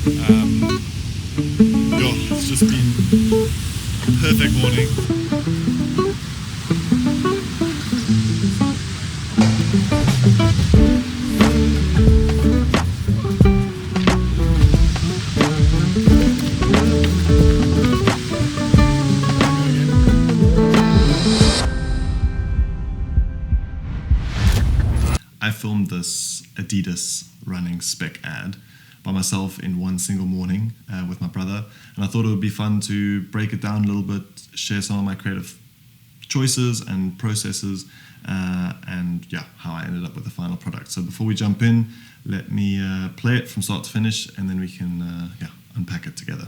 It's just been a perfect morning. I filmed this Adidas running spec ad by myself in one single morning with my brother, and I thought it would be fun to break it down a little bit, share some of my creative choices and processes, and how I ended up with the final product. So before we jump in, let me play it from start to finish, and then we can unpack it together.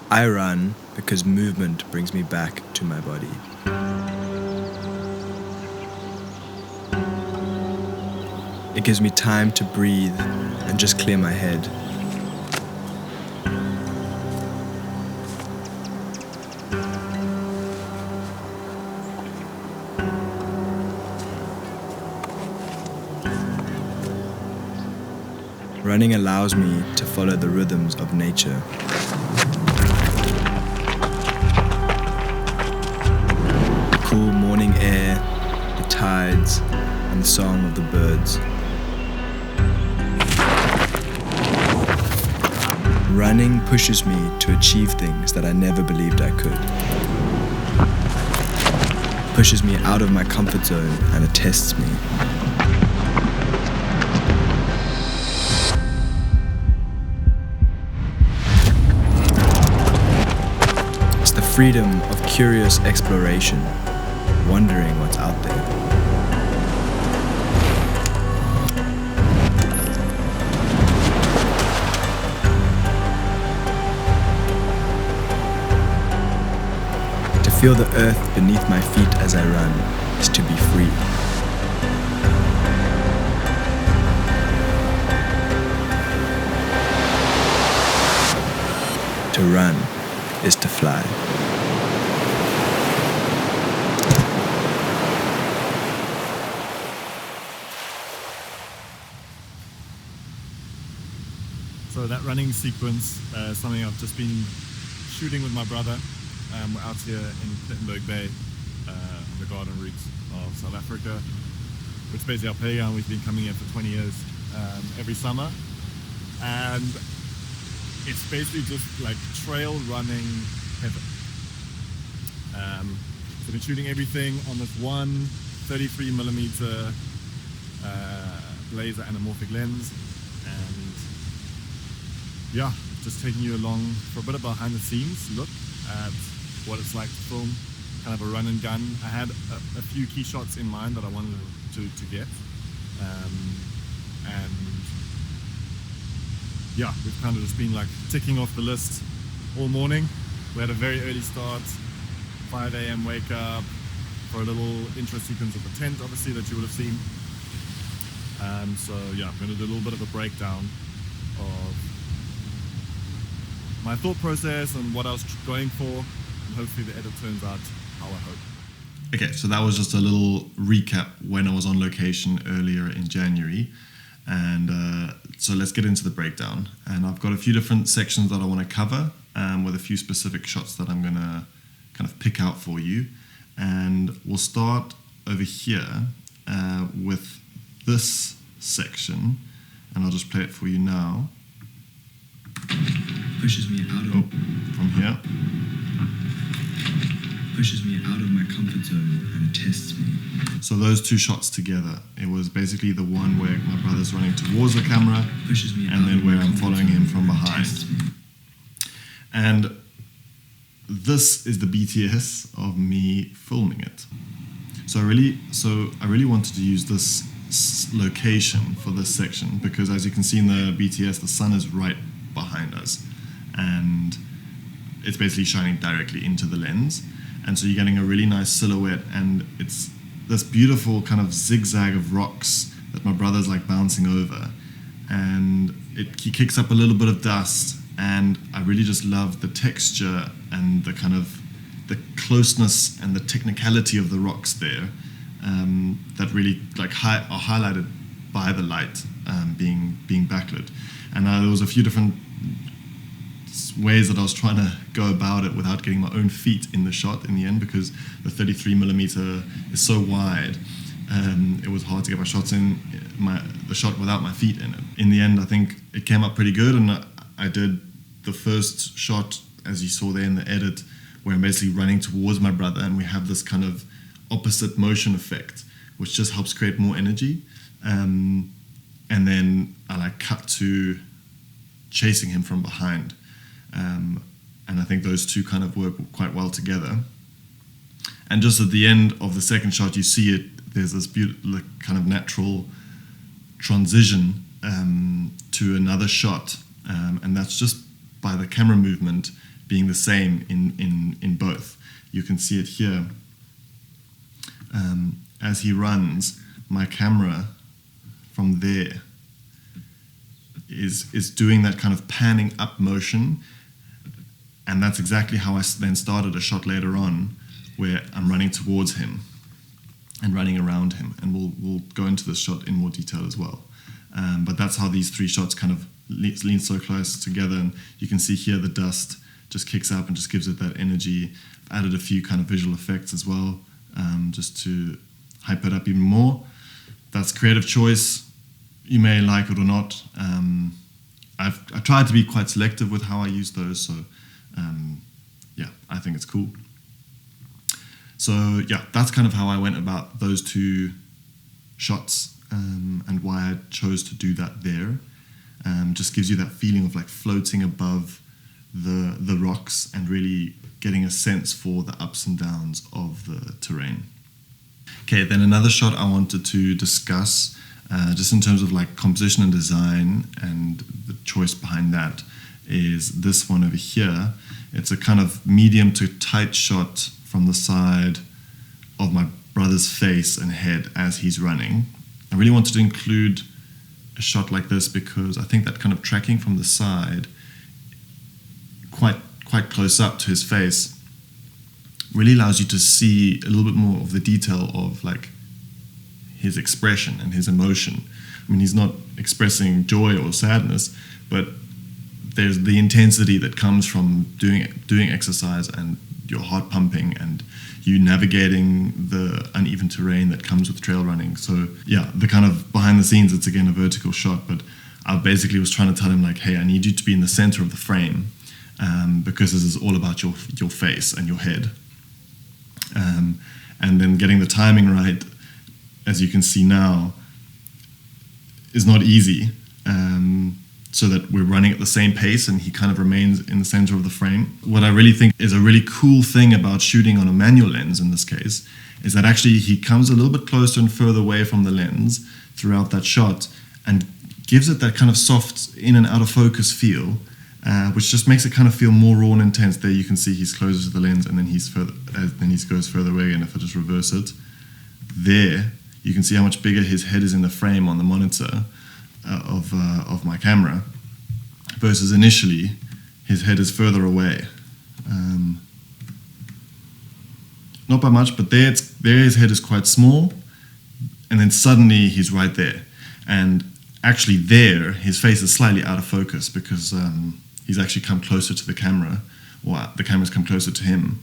I run because movement brings me back to my body. It gives me time to breathe and just clear my head. Running allows me to follow the rhythms of nature. Cool morning air, the tides, and the song of the birds. Running pushes me to achieve things that I never believed I could. Pushes me out of my comfort zone and it tests me. It's the freedom of curious exploration, wondering what's out there. To feel the earth beneath my feet as I run is to be free. To run is to fly. So that running sequence is something I've just been shooting with my brother. We're out here in Plettenberg Bay, on the garden routes of South Africa, which is basically our playground. We've been coming here for 20 years every summer, and it's basically just like trail running heaven. So I've been shooting everything on this one 33mm laser anamorphic lens, and just taking you along for a bit of behind the scenes look at what it's like to film kind of a run and gun. I had a few key shots in mind that I wanted to get, and we've kind of just been like ticking off the list all morning. We had a very early start, 5 a.m. wake up for a little intro sequence of the tent, obviously, that you would have seen. I'm going to do a little bit of a breakdown of my thought process and what I was going for, and hopefully the edit turns out how I hope. Okay, so that was just a little recap when I was on location earlier in January, and so let's get into the breakdown. And I've got a few different sections that I want to cover, with a few specific shots that I'm going to kind of pick out for you. And we'll start over here with this section, and I'll just play it for you now. Pushes me out of from here. Pushes me out of my comfort zone and it tests me. So those two shots together, it was basically the one where my brother's running towards the camera, pushes me and then where I'm following him from behind. And this is the BTS of me filming it. So I really wanted to use this location for this section because, as you can see in the BTS, the sun is right behind us, and it's basically shining directly into the lens, and so you're getting a really nice silhouette, and it's this beautiful kind of zigzag of rocks that my brother's like bouncing over, and he kicks up a little bit of dust, and I really just love the texture and the kind of the closeness and the technicality of the rocks there that really like are highlighted by the light being backlit. And there was a few different ways that I was trying to go about it without getting my own feet in the shot in the end, because the 33mm is so wide. It was hard to get my shots in, the shot without my feet in it. In the end, I think it came up pretty good, and I did the first shot, as you saw there in the edit, where I'm basically running towards my brother, and we have this kind of opposite motion effect, which just helps create more energy. And then I like cut to chasing him from behind. And I think those two kind of work quite well together. And just at the end of the second shot, you see it, there's this beautiful kind of natural transition to another shot. And that's just by the camera movement being the same in both. You can see it here. As he runs, my camera from there is doing that kind of panning up motion. And that's exactly how I then started a shot later on, where I'm running towards him and running around him. And we'll go into this shot in more detail as well. But that's how these three shots kind of lean so close together. And you can see here the dust just kicks up and just gives it that energy. I've added a few kind of visual effects as well, just to hype it up even more. That's creative choice. You may like it or not. I tried to be quite selective with how I use those, so yeah, I think it's cool. So yeah, that's kind of how I went about those two shots, and why I chose to do that there. Just gives you that feeling of like floating above the rocks and really getting a sense for the ups and downs of the terrain. Okay, then another shot I wanted to discuss, just in terms of like composition and design and the choice behind that, is this one over here. It's a kind of medium to tight shot from the side of my brother's face and head as he's running. I really wanted to include a shot like this because I think that kind of tracking from the side quite close up to his face really allows you to see a little bit more of the detail of like his expression and his emotion. I mean, he's not expressing joy or sadness, but there's the intensity that comes from doing exercise and your heart pumping and you navigating the uneven terrain that comes with trail running. So yeah, the kind of behind the scenes, it's again a vertical shot, but I basically was trying to tell him like, hey, I need you to be in the center of the frame, because this is all about your face and your head. And then getting the timing right, as you can see now, is not easy. So that we're running at the same pace and he kind of remains in the center of the frame. What I really think is a really cool thing about shooting on a manual lens in this case is that actually he comes a little bit closer and further away from the lens throughout that shot and gives it that kind of soft in and out of focus feel, which just makes it kind of feel more raw and intense. There you can see he's closer to the lens and then he goes further away. And if I just reverse it, there you can see how much bigger his head is in the frame on the monitor of my camera, versus initially his head is further away, not by much, but there his head is quite small, and then suddenly he's right there, and actually there his face is slightly out of focus because he's actually come closer to the camera, or the camera's come closer to him,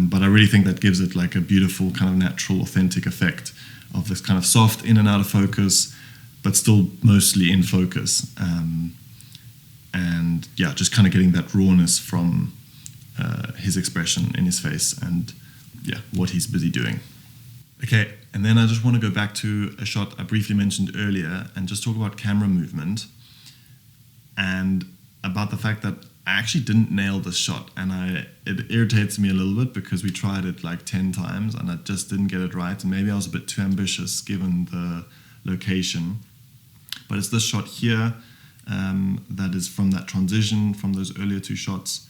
but I really think that gives it like a beautiful kind of natural authentic effect of this kind of soft in and out of focus, but still mostly in focus. And yeah, just kind of getting that rawness from his expression in his face and yeah, what he's busy doing. Okay, and then I just want to go back to a shot I briefly mentioned earlier and just talk about camera movement and about the fact that I actually didn't nail this shot, and it irritates me a little bit because we tried it like 10 times and I just didn't get it right, and maybe I was a bit too ambitious given the location. But it's this shot here that is from that transition from those earlier two shots.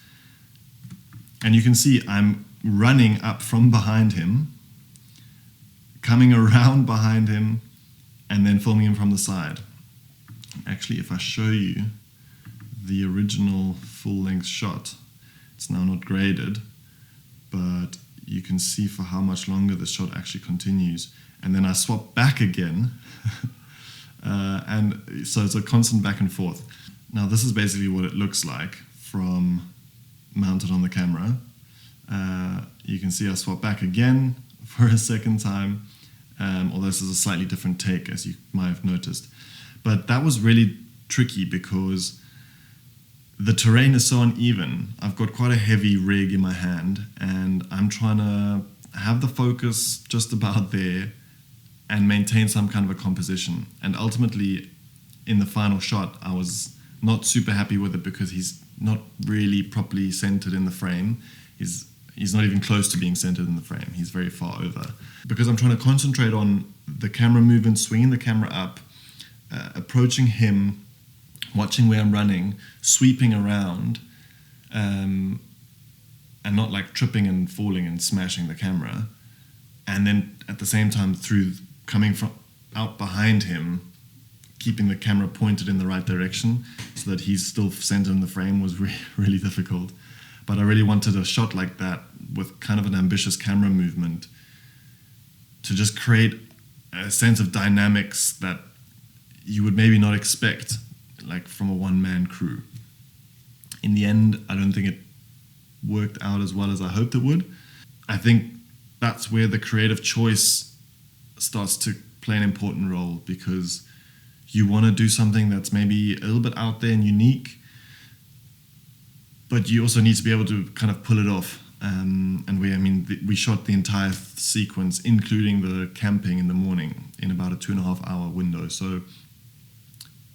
And you can see I'm running up from behind him, coming around behind him, and then filming him from the side. Actually, if I show you the original full-length shot, it's now not graded, but you can see for how much longer the shot actually continues. And then I swap back again, and so it's a constant back and forth. Now this is basically what it looks like from mounted on the camera. You can see I swap back again for a second time, although this is a slightly different take, as you might have noticed. But that was really tricky because the terrain is so uneven. I've got quite a heavy rig in my hand, and I'm trying to have the focus just about there and maintain some kind of a composition. And ultimately, in the final shot, I was not super happy with it because he's not really properly centered in the frame. He's not even close to being centered in the frame. He's very far over. Because I'm trying to concentrate on the camera movement, swinging the camera up, approaching him, watching where I'm running, sweeping around, and not like tripping and falling and smashing the camera. And then at the same time, through coming from out behind him, keeping the camera pointed in the right direction so that he's still centered in the frame was really difficult. But I really wanted a shot like that with kind of an ambitious camera movement to just create a sense of dynamics that you would maybe not expect, like from a one-man crew. In the end, I don't think it worked out as well as I hoped it would. I think that's where the creative choice starts to play an important role, because you want to do something that's maybe a little bit out there and unique, but you also need to be able to kind of pull it off. We shot the entire sequence, including the camping in the morning, in about a 2.5 hour window. So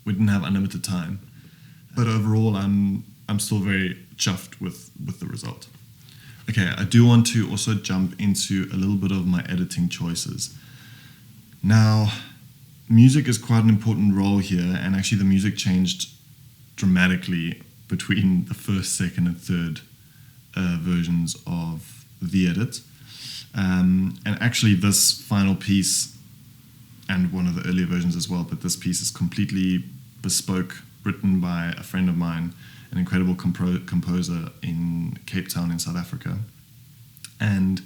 we didn't have unlimited time. But overall, I'm still very chuffed with the result. Okay, I do want to also jump into a little bit of my editing choices. Now, music is quite an important role here, and actually the music changed dramatically between the first, second, and third versions of the edit. And actually this final piece, and one of the earlier versions as well, but this piece is completely bespoke, written by a friend of mine, an incredible composer in Cape Town in South Africa. And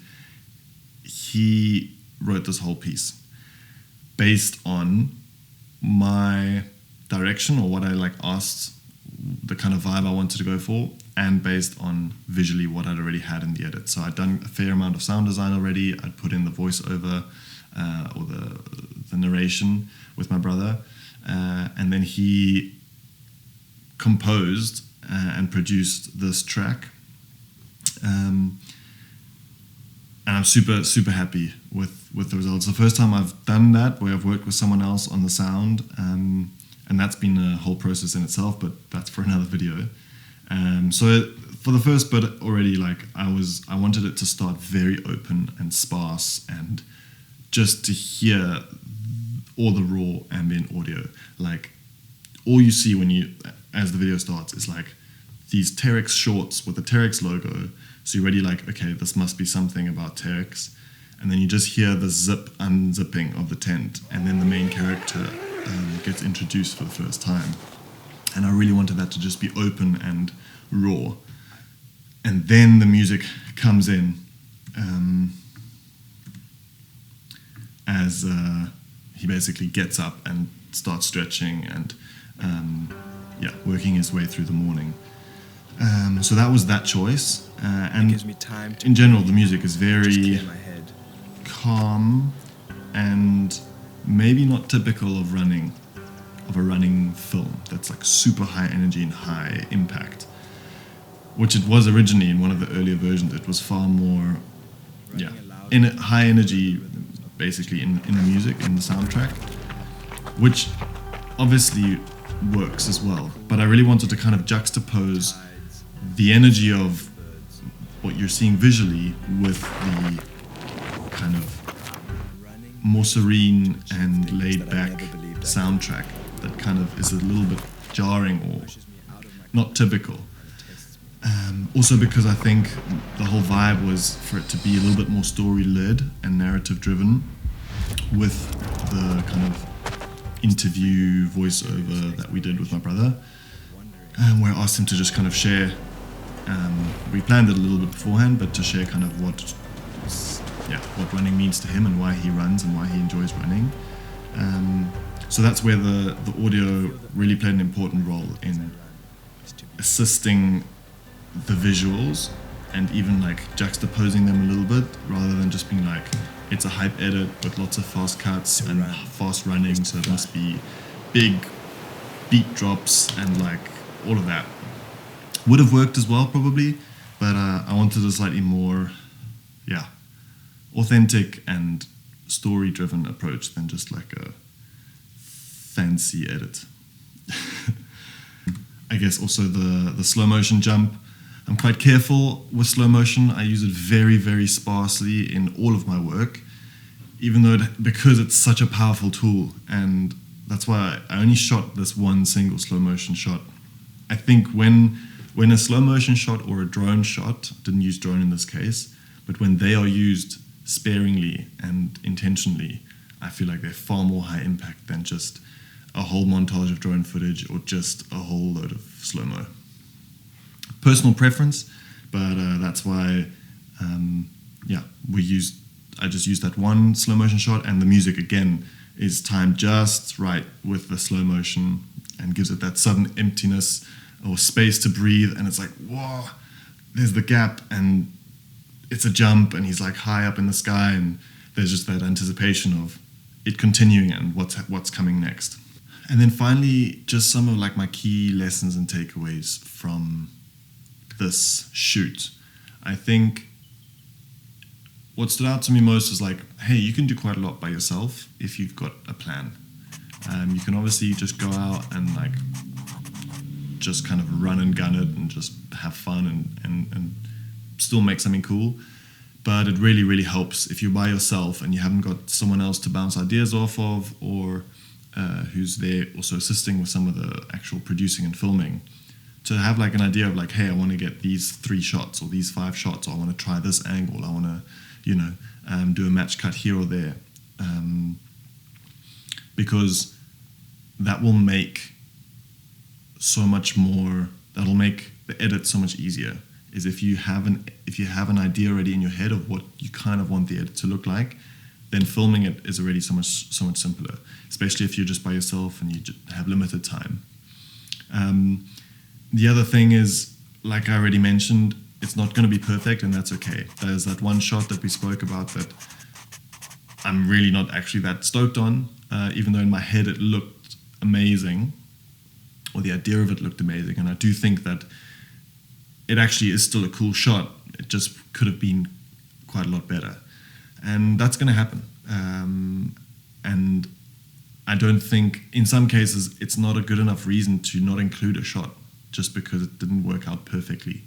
he wrote this whole piece based on my direction, or what I asked, the kind of vibe I wanted to go for, and based on visually what I'd already had in the edit. So I'd done a fair amount of sound design already. I'd put in the voiceover or the narration with my brother, and then he composed and produced this track. And I'm super happy with the results. The first time I've done that, where I've worked with someone else on the sound, and that's been a whole process in itself, but that's for another video. So for the first bit already, I wanted it to start very open and sparse, and just to hear all the raw ambient audio. All you see as the video starts is these Terrex shorts with the Terrex logo. So you're already okay, this must be something about Terrex. And then you just hear the unzipping of the tent, and then the main character gets introduced for the first time. And I really wanted that to just be open and raw. And then the music comes in as he basically gets up and starts stretching and working his way through the morning. So that was that choice. And it gives me time to in general, the music is very clear my head. calm and maybe not typical of a running film that's super high energy and high impact, which it was originally in one of the earlier versions. It was far more in a high energy basically in the music, in the soundtrack, which obviously works as well. But I really wanted to kind of juxtapose the energy of what you're seeing visually with the kind of more serene and laid-back soundtrack that kind of is a little bit jarring or not typical. Also because I think the whole vibe was for it to be a little bit more story-led and narrative-driven, with the kind of interview voiceover that we did with my brother, where I asked him to just kind of share We planned it a little bit beforehand, but to share kind of what running means to him and why he runs and why he enjoys running. So that's where the audio really played an important role in assisting the visuals and even like juxtaposing them a little bit, rather than just being like, it's a hype edit with lots of fast cuts and fast running, so it must be big beat drops and like all of that. Would have worked as well probably, but I wanted a slightly more authentic and story driven approach than just like a fancy edit. I guess also the slow motion jump. I'm quite careful with slow motion. I use it very, very sparsely in all of my work, even though because it's such a powerful tool, and that's why I only shot this one single slow motion shot. I think when a slow motion shot or a drone shot, didn't use drone in this case, but when they are used sparingly and intentionally, I feel like they're far more high impact than just a whole montage of drone footage or just a whole load of slow-mo. Personal preference, but that's why I just used that one slow motion shot, and the music again is timed just right with the slow motion and gives it that sudden emptiness or space to breathe, and it's like, whoa, there's the gap and it's a jump and he's like high up in the sky, and there's just that anticipation of it continuing and what's coming next. And then finally, just some of like my key lessons and takeaways from this shoot. I think what stood out to me most was like, hey, you can do quite a lot by yourself if you've got a plan. You can obviously just go out and like just kind of run and gun it and just have fun and still make something cool. But it really, really helps if you're by yourself and you haven't got someone else to bounce ideas off of, or who's there also assisting with some of the actual producing and filming, to have like an idea of like, hey, I want to get these 3 shots or these 5 shots, or I want to try this angle, I want to, do a match cut here or there. Because that will make so much more, that'll make the edit so much easier, is if you have an idea already in your head of what you kind of want the edit to look like, then filming it is already so much simpler, especially if you're just by yourself and you just have limited time. The other thing is, like I already mentioned, it's not going to be perfect, and that's okay. There's that one shot that we spoke about that I'm really not actually that stoked on, even though in my head it looked amazing, or the idea of it looked amazing, and I do think that it actually is still a cool shot. It just could have been quite a lot better. And that's going to happen. And I don't think, in some cases, it's not a good enough reason to not include a shot just because it didn't work out perfectly.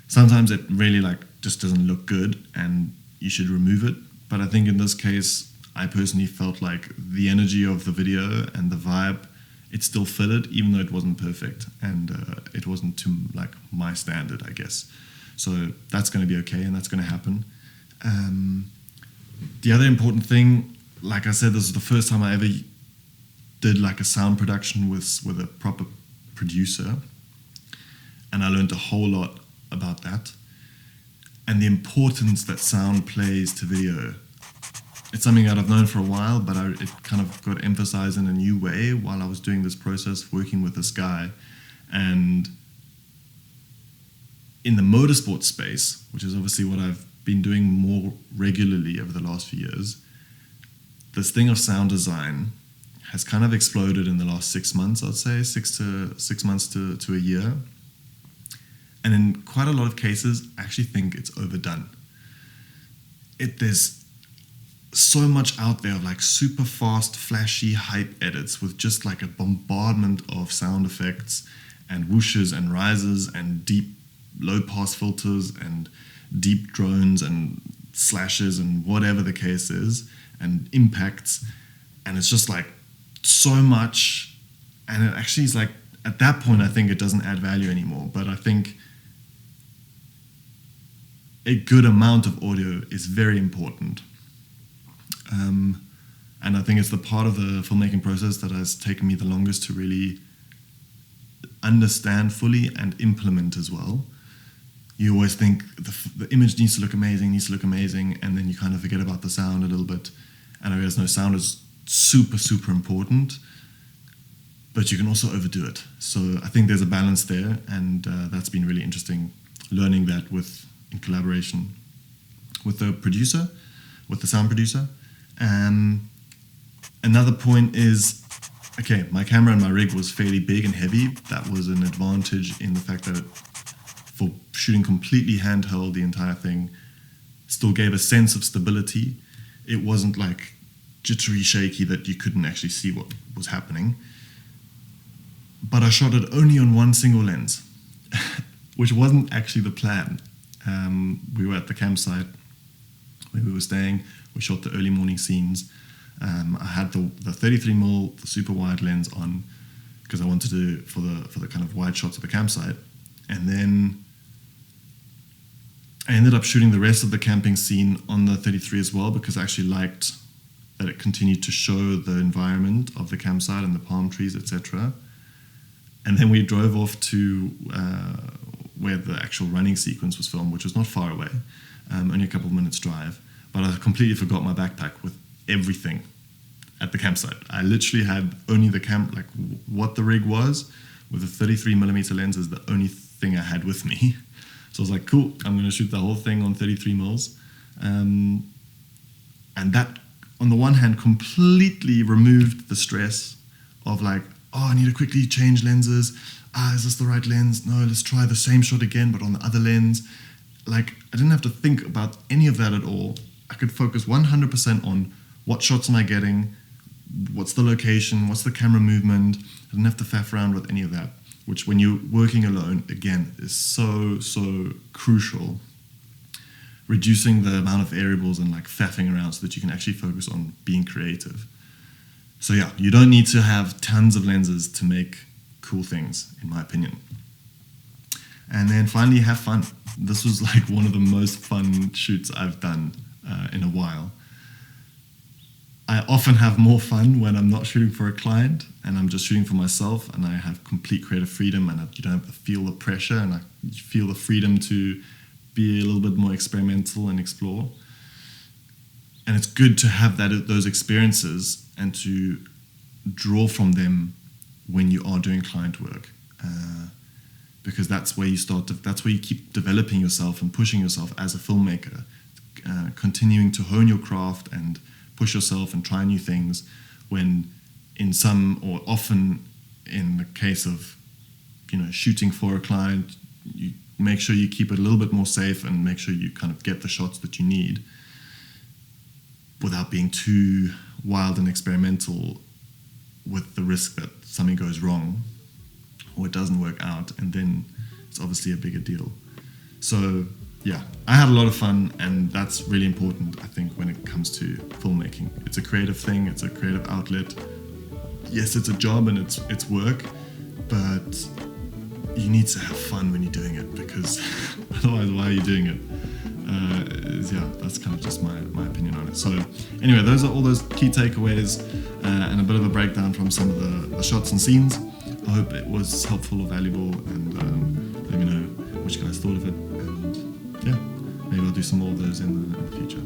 Sometimes it really just doesn't look good and you should remove it. But I think in this case, I personally felt like the energy of the video and the vibe, it still fitted, even though it wasn't perfect, and it wasn't to my standard, I guess. So that's going to be okay, and that's going to happen. The other important thing, like I said, this is the first time I ever did a sound production with a proper producer, and I learned a whole lot about that and the importance that sound plays to video. It's something that I've known for a while, but it kind of got emphasized in a new way while I was doing this process, working with this guy. And in the motorsport space, which is obviously what I've been doing more regularly over the last few years, this thing of sound design has kind of exploded in the last 6 months, I'd say, 6 months to a year. And in quite a lot of cases, I actually think it's overdone. There's so much out there of super fast, flashy hype edits with just a bombardment of sound effects and whooshes and rises and deep low pass filters and deep drones and slashes and whatever the case is, and impacts, and it's just so much, and it actually is at that point I think it doesn't add value anymore. But I think a good amount of audio is very important. And I think it's the part of the filmmaking process that has taken me the longest to really understand fully and implement as well. you always think the image needs to look amazing, and then you kind of forget about the sound a little bit. And I realize no, sound is super, super important, but you can also overdo it. So I think there's a balance there, and that's been really interesting, learning that in collaboration with the producer, with the sound producer. Another point is, okay, my camera and my rig was fairly big and heavy. That was an advantage in the fact that for shooting completely handheld, the entire thing still gave a sense of stability. It wasn't like jittery, shaky that you couldn't actually see what was happening. But I shot it only on one single lens, which wasn't actually the plan. We were at the campsite where we were staying. We shot the early morning scenes. I had the 33mm, the super wide lens on because I wanted to for the kind of wide shots of the campsite, and then I ended up shooting the rest of the camping scene on the 33 as well because I actually liked that it continued to show the environment of the campsite and the palm trees, etc. And then we drove off to where the actual running sequence was filmed, which was not far away, only a couple of minutes drive. But I completely forgot my backpack with everything at the campsite. I literally had only the like what the rig was with a 33mm lens is the only thing I had with me. So I was like, cool, I'm going to shoot the whole thing on 33mm. And that, on the one hand, completely removed the stress of like, oh, I need to quickly change lenses. Is this the right lens? No, let's try the same shot again, but on the other lens. Like, I didn't have to think about any of that at all. I could focus 100% on what shots am I getting, what's the location, what's the camera movement. I didn't have to faff around with any of that, which when you're working alone, again, is so, so crucial. Reducing the amount of variables and like faffing around so that you can actually focus on being creative. So yeah, you don't need to have tons of lenses to make cool things, in my opinion. And then finally, have fun. This was like one of the most fun shoots I've done in a while. I often have more fun when I'm not shooting for a client and I'm just shooting for myself, and I have complete creative freedom, and you don't have to feel the pressure, and I feel the freedom to be a little bit more experimental and explore. And it's good to have those experiences and to draw from them when you are doing client work, because that's where that's where you keep developing yourself and pushing yourself as a filmmaker, continuing to hone your craft and push yourself and try new things, when often in the case of shooting for a client, you make sure you keep it a little bit more safe and make sure you kind of get the shots that you need without being too wild and experimental, with the risk that something goes wrong or it doesn't work out, and then it's obviously a bigger deal. So yeah, I had a lot of fun, and that's really important, I think, when it comes to filmmaking. It's a creative thing, it's a creative outlet. Yes, it's a job and it's work, but you need to have fun when you're doing it, because otherwise, why are you doing it? That's kind of just my opinion on it. So anyway, those are all those key takeaways and a bit of a breakdown from some of the shots and scenes. I hope it was helpful or valuable, and let me know what you guys thought of it. And yeah, maybe I'll do some more of those in the future.